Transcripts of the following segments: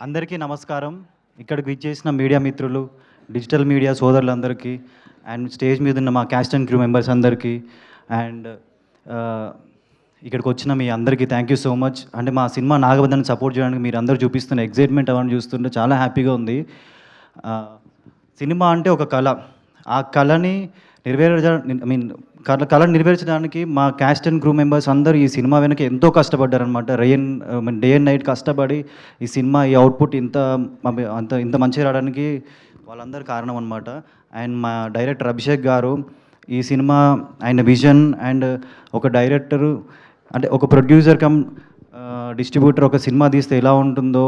అందరికీ నమస్కారం. ఇక్కడికి విచ్చేసిన మీడియా మిత్రులు, డిజిటల్ మీడియా సోదరులందరికీ అండ్ స్టేజ్ మీద ఉన్న మా క్యాస్ట్ అండ్ క్రూ మెంబర్స్ అందరికీ అండ్ ఇక్కడికి వచ్చిన మీ అందరికీ థ్యాంక్ యూ సో మచ్. అంటే మా సినిమా నాగబంధాన్ని సపోర్ట్ చేయడానికి మీరు అందరూ చూపిస్తున్న ఎక్సైట్మెంట్ అవన్నీ చూస్తుంటే చాలా హ్యాపీగా ఉంది. సినిమా అంటే ఒక కళ. ఆ కళని కళను నెరవేర్చడానికి మా క్యాస్ట్ అండ్ క్రూ మెంబర్స్ అందరూ ఈ సినిమా వెనక ఎంతో కష్టపడ్డారనమాట. డే అండ్ నైట్ కష్టపడి ఈ సినిమా ఈ అవుట్పుట్ ఇంత మంచిగా రావడానికి వాళ్ళందరూ కారణం అనమాట. అండ్ మా డైరెక్టర్ అభిషేక్ గారు ఈ సినిమా ఆయన విజన్ అండ్ ఒక డైరెక్టరు అంటే ఒక ప్రొడ్యూసర్ కమ్ డిస్ట్రిబ్యూటర్ ఒక సినిమా తీస్తే ఎలా ఉంటుందో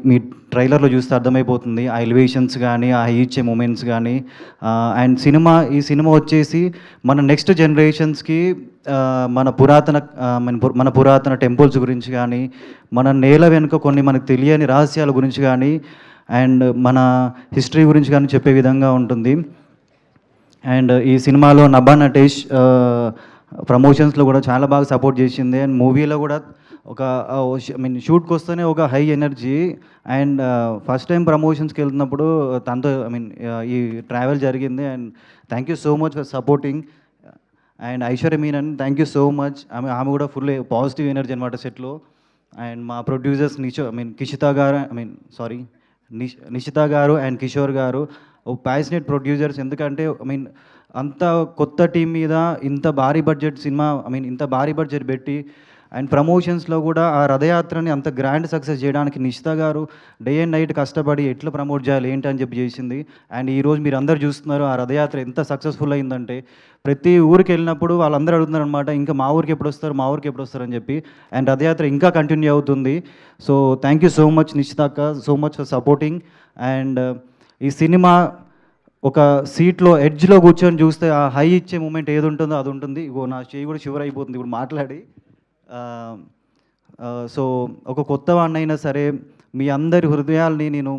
మీ ట్రైలర్లో చూస్తే అర్థమైపోతుంది. ఆ ఎలివేషన్స్ కానీ ఆ ఇచ్చే మూమెంట్స్ కానీ అండ్ ఈ సినిమా వచ్చేసి మన నెక్స్ట్ జనరేషన్స్కి మన పురాతన టెంపుల్స్ గురించి కానీ మన నేల వెనుక కొన్ని మనకు తెలియని రహస్యాల గురించి కానీ అండ్ మన హిస్టరీ గురించి కానీ చెప్పే విధంగా ఉంటుంది. అండ్ ఈ సినిమాలో నభా నటేష్ ప్రమోషన్స్లో కూడా చాలా బాగా సపోర్ట్ చేసింది. అండ్ మూవీలో కూడా షూట్కి వస్తేనే ఒక high energy. And first time ప్రమోషన్స్కి వెళ్తున్నప్పుడు తనతో ఈ ట్రావెల్ జరిగింది. And thank you so much for supporting. And Aishwarya Menon thank you so much. ఆమె కూడా ఫుల్ పాజిటివ్ ఎనర్జీ అనమాట సెట్లో. అండ్ మా ప్రొడ్యూసర్స్ నిషిత గారు అండ్ కిషోర్ గారు ప్యాషనేట్ ప్రొడ్యూసర్స్. ఎందుకంటే అంత కొత్త టీం మీద ఇంత భారీ బడ్జెట్ పెట్టి అండ్ ప్రమోషన్స్లో కూడా ఆ రథయాత్రని అంత గ్రాండ్ సక్సెస్ చేయడానికి నిషిత గారు డే అండ్ నైట్ కష్టపడి ఎట్లా ప్రమోట్ చేయాలి ఏంటి అని చెప్పి చేసింది. అండ్ ఈరోజు మీరు అందరు చూస్తున్నారు ఆ రథయాత్ర ఎంత సక్సెస్ఫుల్ అయిందంటే ప్రతి ఊరికి వెళ్ళినప్పుడు వాళ్ళందరూ అడుగుతున్నారు అనమాట, ఇంకా మా ఊరికి ఎప్పుడు వస్తారు అని చెప్పి. అండ్ రథయాత్ర ఇంకా కంటిన్యూ అవుతుంది. So thank you so much Nishitha అక్క, so much for supporting. And ఈ సినిమా ఒక సీట్లో ఎడ్జ్లో కూర్చొని చూస్తే ఆ హై ఇచ్చే మూమెంట్ ఏది ఉంటుందో అది ఉంటుంది. ఇగో నా చేయి కూడా షివర్ అయిపోతుంది ఇప్పుడు మాట్లాడి. సో ఒక కొత్త వాడినైనా సరే మీ అందరి హృదయాల్ని నేను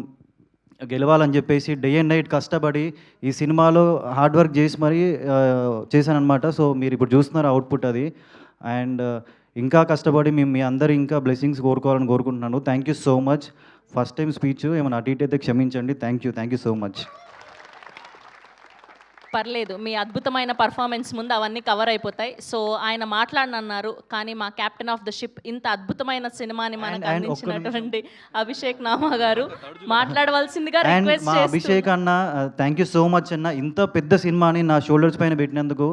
గెలవాలని చెప్పేసి డే అండ్ నైట్ కష్టపడి ఈ సినిమాలో హార్డ్ వర్క్ చేసి మరీ చేశానమాట. సో మీరు ఇప్పుడు చూస్తున్నారు అవుట్పుట్ అది. అండ్ ఇంకా కష్టపడి మీ అందరు ఇంకా బ్లెస్సింగ్స్ కోరుకోవాలని కోరుకుంటున్నాను. Thank you so much. First time speech ఏమైనా అటు ఇటు అయితే క్షమించండి. Thank you so much. పర్లేదు, మీ అద్భుతమైన పర్ఫార్మెన్స్ ముందు అవన్నీ కవర్ అయిపోతాయి. సో ఆయన మాట్లాడనన్నారు, కానీ మా కెప్టెన్ ఆఫ్ ద షిప్ ఇంత అద్భుతమైన సినిమాని మనకు అందించినటువంటి అభిషేక్ నామా గారు మాట్లాడవలసిందిగా రిక్వెస్ట్ చేస్తున్నాను. అభిషేక్ అన్న థ్యాంక్ యూ సో మచ్ అన్న. ఇంత పెద్ద సినిమాని నా షోల్డర్స్ పైన పెట్టినందుకు.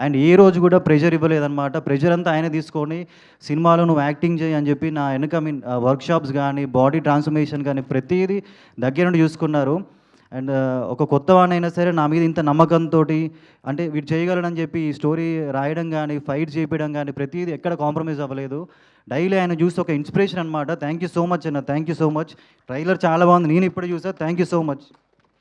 అండ్ ఏ రోజు కూడా ప్రెషర్ ఇవ్వలేదన్నమాట. ప్రెషర్ అంతా ఆయన తీసుకొని సినిమాలో నువ్వు యాక్టింగ్ చేయి అని చెప్పి నా వెనుక వర్క్షాప్స్ కానీ బాడీ ట్రాన్స్ఫర్మేషన్ కానీ ప్రతిదీ దగ్గర నుండి చూసుకున్నారు. అండ్ ఒక కొత్త వాడినైనా సరే నా మీద ఇంత నమ్మకంతో అంటే వీడు చేయగలడని చెప్పి ఈ స్టోరీ రాయడం కానీ ఫైట్ చేయడం కానీ ప్రతిదీ ఎక్కడ కాంప్రమైజ్ అవ్వలేదు. డైలీ ఆయన చూసి ఒక ఇన్స్పిరేషన్ అనమాట. థ్యాంక్ యూ సో మచ్ అన్న, thank you so much. Trailer చాలా బాగుంది, నేను ఇప్పుడే చూసా. Thank you so much.